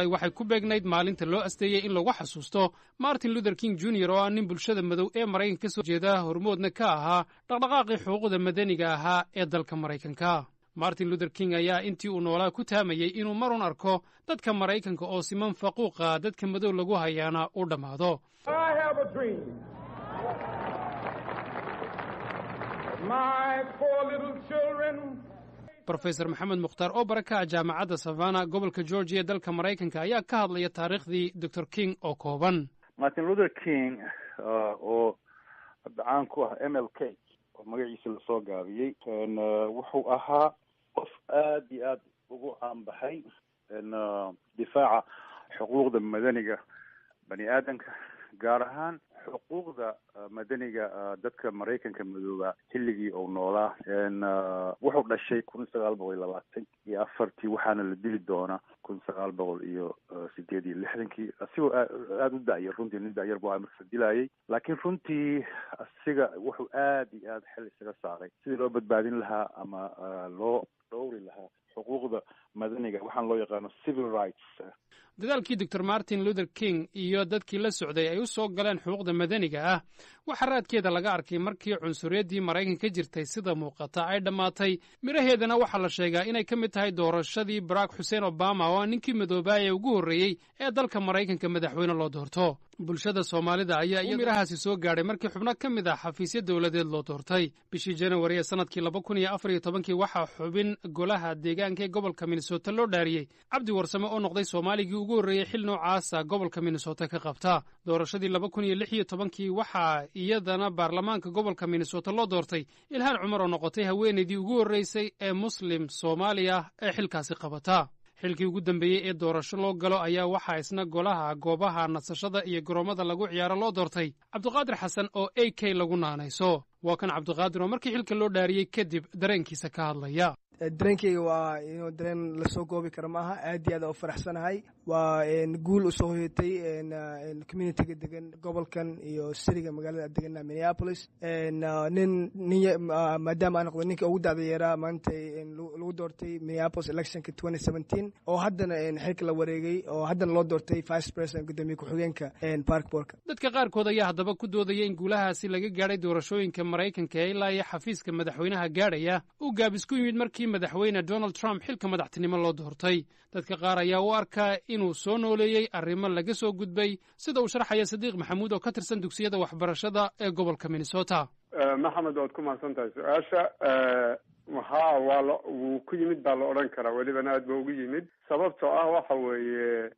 waxay ku beegnayd maalinta loo asteeyey in lagu xasuusto Martin Luther King Jr. oo ah nin bulshada madow ee Maraykanka ka soo jeeda hormoodna ka ahaa dhaqdhaqaaqii xuquuqda madaniga ahaa ee dalka Maraykanka. Martin Luther King ayaa intii uu noolaa ku taamayey inuu marun arko dadka Maraykanka oo siman faquuqa dadka madow lagu hayaana u dhammaado. I have a dream. My four little children. Professor Maxamed Mukhtaar oo baraka jaamacadda Savannah gobolka Georgia ee dalka Maraykanka ayaa ka hadlaya taariikhdii Dr. King oo kooban. Martin Luther King oo caan ku ah MLK oo magaciisa la soo gaabiyey wuxuu ahaa qof aad iyo aad ugu caanbaxay difaaca xuquuqda madaniga bani aadamka gaar ahaan xuquuqda madaniga dadka Maraykanka madooba xilligii uu noolaa wuxuu dhashay 1924 waxaana la dili doonaa 1968 asigoo aad u daayay runtii nin daayar buu markaa dilayay laakiin runtii asiga wuxuu aad iyo aad xil isaga saaray sidii loo badbaadin lahaa ama loo dhowri lahaa xuquuqda madaniga waxaan loo yaqaano civil rights. dadaalkii Dr. Martin Luther King iyo dadkii la socday ay u soo galeen xuquuqda madaniga ah waxa raadkeeda laga arkay markii cunsuriyaddii Maraykanka ka jirtay sida muuqata ay dhammaatay miraheedana waxaa la sheegaa inay ka mid tahay doorashadii Barack Hussein Obama oo ninkii madoobay ee ugu horreeyey ee dalka Maraykanka madaxweyne loo doorto. bulshada Soomaalida ayaa iyo mirahaasi soo gaadhay markii xubno ka mid ah xafiisyo dawladeed loo doortay bishii January ee sanadkii 2014 waxaa xubin golaha deegaanka ee gobolka Minnesota loo dhaariyay Cabdi Warsame oo noqday Soomaaligii ugu horreeyay xil noocaas ah gobolka Minnesota ka qabta. doorashadii 2016 waxaa iyadana baarlamaanka gobolka Minnesota loo doortay Ilhaan Cumar oo noqotay haweeneydii ugu horreysay ee Muslim Soomaaliya ee xilkaasi qabata. xilkii ugu dambeeyey ee doorasho loo galo ayaa waxaa isna golaha goobaha nasashada iyo garoomada lagu ciyaaro loo doortay Cabdiqaadir Xasan oo AK lagu naanayso. waa kan Cabdiqaadir oo markii xilka loo dhaariyey kadib dareenkiisa ka hadlaya. dareenkayga waa inuu dareen la soo goobi karo maaha aad iyo aad u faraxsanahay waa guul u soo hoyatay community-ga degan gobolkan iyo siriga magaalada degan Minneapolis maadaama aan noqdo ninka ugu da'da yaraa maanta lagu doortay Minneapolis electionka 2017 oo haddana xilka la wareegay oo haddana loo doortay vice president gudoomiye ku-xigeenka Park Board. dadka qaarkood ayaa haddaba ku doodaya in guulahaasi laga gaadhay doorashooyinka Maraykanka ee ilaa iyo xafiiska madaxweynaha gaadhaya uu gaabis ku yimid markii madaxweyne Donald Trump xilka madaxtinimo loo doortay. dadka qaar ayaa u arkaa inuu soo nooleeyey arrimo laga soo gudbay sida uu sharaxaya Sadiiq Maxamuud oo ka tirsan dugsiyada waxbarashada ee gobolka Minnesota. Maxamed waad ku mahadsantahay su-aasha wuu ku yimid baa la odhan karaa welibana aad ba ugu yimid sababtoo ah waxa weeye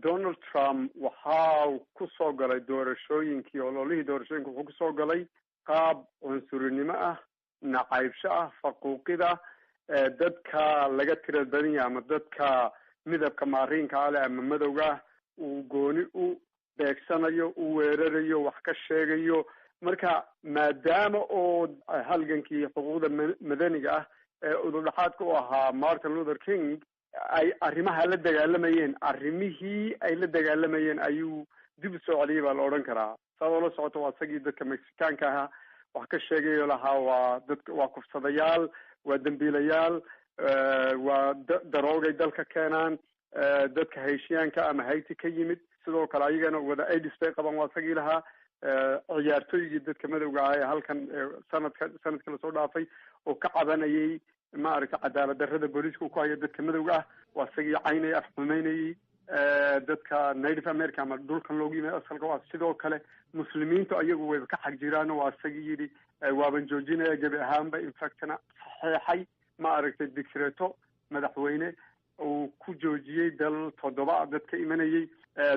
Donald Trump waxa ku soo galay doorashooyinkii ololihii doorashooyinka wuxuu ku soo galay qaab cunsurinimo ah nacaybsho ah faquuqida dadka laga tira badan yahay ama dadka midabka maariinka ale ama madowga uu gooni u beegsanayo u weerarayo wax ka sheegayo marka maadaama oo halgankii xuquuqda madaniga ah ee ududhaxaadka u ahaa Martin Luther King ay arrimaha la dagaalamayeen arrimihii ay la dagaalamayeen ayuu dib u soo celiyay baa la odhan karaa sababtoo la socoto waa isagii dadka Mexicaanka ahaa wax ka sheegayo lahaa waa kufsadayaal waa dambiilayaal waa daroogay dalka keenaan dadka Haitiyaanka ama Haiti ka yimid sidoo kale ayagana wada AIDS bay qabaan waa isagii lahaa ciyaartooygii dadka madowga ah ee halkan sanadka lasoo dhaafay oo ka cabanayay maaragtay cadaalad darrada booliiska ku haya dadka madowga ah waa isagii caynay afxumaynayay dadka Native America ama dhulkan loogu yimid asalka waa sidoo kale muslimiintu ayagu way ka xaq jiraan waa isagii yidhi waaban joojinaya gebi ahaanba infactna saxeexay maaragtay dikreeto madaxweyne uu ku joojiyey dal 7 dadka imanayay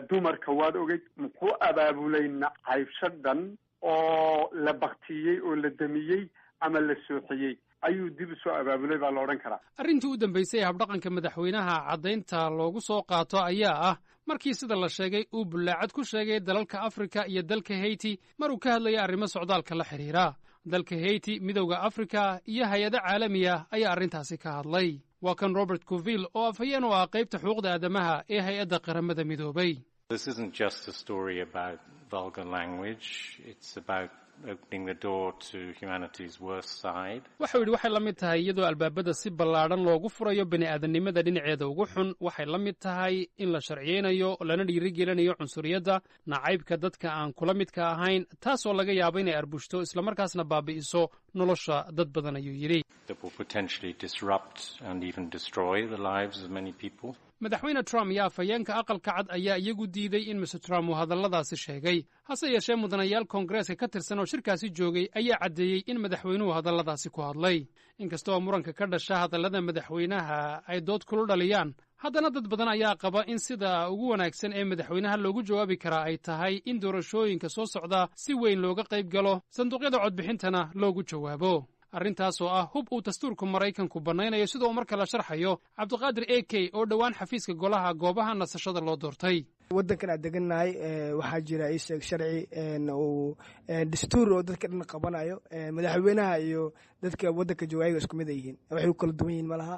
dumarka waad ogeyd muxuu abaabulay nacaybshadan oo la baktiyey oo la damiyey ama la sooxiyey ayuu dib u soo abaabulay baa la odhan karaa. arrintii u dambaysay ee habdhaqanka madaxweynaha caddaynta loogu soo qaato ayaa ah markii sida la sheegay uu bullaacad ku sheegay dalalka Afrika iyo dalka Haiti maruu ka hadlayay arrimo socdaalka la xiriira. dalka Haiti midowga Afrika iyo hay'ado caalami ah ayaa arrintaasi ka hadlay. waa kan Robert Coville oo afhayeen u ah qaybta xuquuqda aadamaha ee hay'adda qaramada midoobay. This isn't just a story about vulgar language. It's about opening the door to humanity's worst side. waxau yidhi waxay la mid tahay iyadoo albaabada si ballaadhan loogu furayo bini'aadanimada dhinaceeda ugu xun waxay la mid tahay in la sharciyeynayo lana dhiirigelinayo cunsuriyadda nacaybka dadka aan kula midka ahayn taasoo laga yaabo inay arbushto islamarkaasna baabi'iso nolosha dad badan ayuu yidhi. That will potentially disrupt and even destroy the lives of many people. madaxweyne trump iyo afhayeenka aqalka cad ayaa iyagu diiday in mr trump uu hadalladaasi sheegay hase yeeshee mudanayaal koongareeska ka tirsan oo shirkaasi joogay ayaa caddeeyey in madaxweynuhu hadalladaasi ku hadlay inkastoo muranka ka dhasha hadallada madaxweynaha ay dood kula dhaliyaan haddana dad badan ayaa qaba in sida ugu wanaagsan ee madaxweynaha loogu jawaabi karaa ay tahay in doorashooyinka soo socda si weyn looga qayb galo sanduuqyada codbixintana loogu jawaabo arrintaas oo ah hub uu dastuurka maraykanku bannaynayo sidoo mar kale sharxayo cabdiqaadir a k oo dhowaan xafiiska golaha goobaha nasashada loo doortay. waddankan aan degannahay waxaa jira isheeg sharci uu dastuur oo dadka dhan qabanayo madaxweynaha iyo dadka waddanka jooga ayaga isku mid ay yihiin waxay u kala duwan yihiin malaha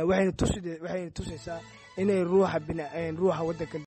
waxayna tusaysaa inay ruuxa waddanka